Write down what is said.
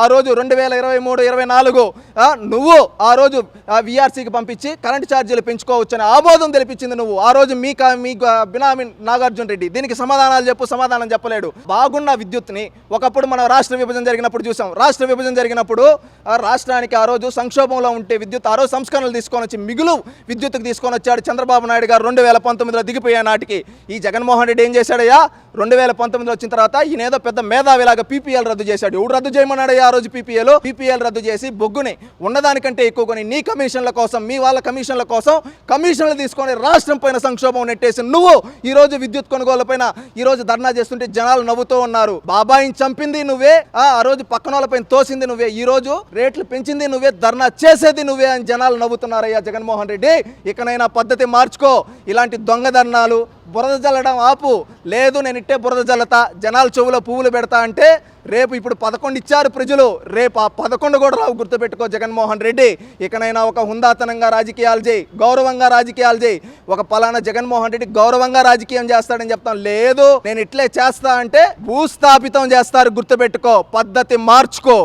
ఆ రోజు 2023-24 నువ్వు ఆ రోజు విఆర్సీకి పంపించి కరెంట్ ఛార్జీలు పెంచుకోవచ్చని ఆమోదం తెలిపించింది నువ్వు. ఆ రోజు మీ బినామీ నాగార్జున రెడ్డి దీనికి సమాధానాలు చెప్పు, సమాధానం చెప్పలేడు. బాగున్న విద్యుత్ని ఒకప్పుడు మనం రాష్ట్ర విభజన జరిగినప్పుడు చూసాం. రాష్ట్ర విభజన జరిగినప్పుడు రాష్ట్రానికి ఆ రోజు సంక్షోభంలో ఉంటే విద్యుత్ ఆ రోజు సంస్కరణలు తీసుకొని వచ్చి మిగులు విద్యుత్తుకు తీసుకొని వచ్చాడు చంద్రబాబు నాయుడు గారు. 2019లో దిగిపోయే నాటికి ఈ జగన్మోహన్ రెడ్డి ఏం చేశాడయ్యా? 2019లో వచ్చిన తర్వాత ఈయనేదో పెద్ద మేధావిలాగా పీపీఎల్ రద్దు చేశాడు. ఎవడు రద్దు చేయమన్నాడయ్యా? ఆ రోజు పీపీఎల్ రద్దు చేసి బొగ్గుని ఉన్నదానికంటే ఎక్కువ కొని నీ కమిషన్ల కోసం, మీ వాళ్ళ కమిషన్ల కోసం కమిషన్లు తీసుకొని రాష్ట్రం పైన సంక్షోభం నెట్టేసి నువ్వు ఈ రోజు విద్యుత్ కొనుగోలు పైన ఈ రోజు ధర్నా చేస్తుంటే జనాలు నవ్వుతూ ఉన్నారు. బాబాయిని చంపింది నువ్వే, ఆ రోజు పక్కన వాళ్ళపైన తోసింది నువ్వే, ఈ రోజు రేట్లు పెంచింది నువ్వే, ధర్నా చేసేది నువ్వే అని జనాలు నవ్వుతున్నారయ్యా జగన్మోహన్ రెడ్డి. ఇకనైనా పద్ధతి మార్చుకో. ఇలాంటి దొంగ ధర్నాలు, బురద జల్లడం ఆపు. లేదు నేను ఇట్టే బురద జల్లతా, జనాల చెవులో పువ్వులు పెడతా అంటే రేపు ఇప్పుడు 11 ఇచ్చారు ప్రజలు, రేపు ఆ 11 కూడా రావు. గుర్తుపెట్టుకో జగన్మోహన్ రెడ్డి. ఇకనైనా ఒక హుందాతనంగా రాజకీయాలు చేయి, గౌరవంగా రాజకీయాలు చేయి. ఒక పలానా జగన్మోహన్ రెడ్డి గౌరవంగా రాజకీయం చేస్తాడని చెప్తాం. లేదు నేను ఇట్లే చేస్తా అంటే భూస్థాపితం చేస్తారు. గుర్తుపెట్టుకో, పద్ధతి మార్చుకో.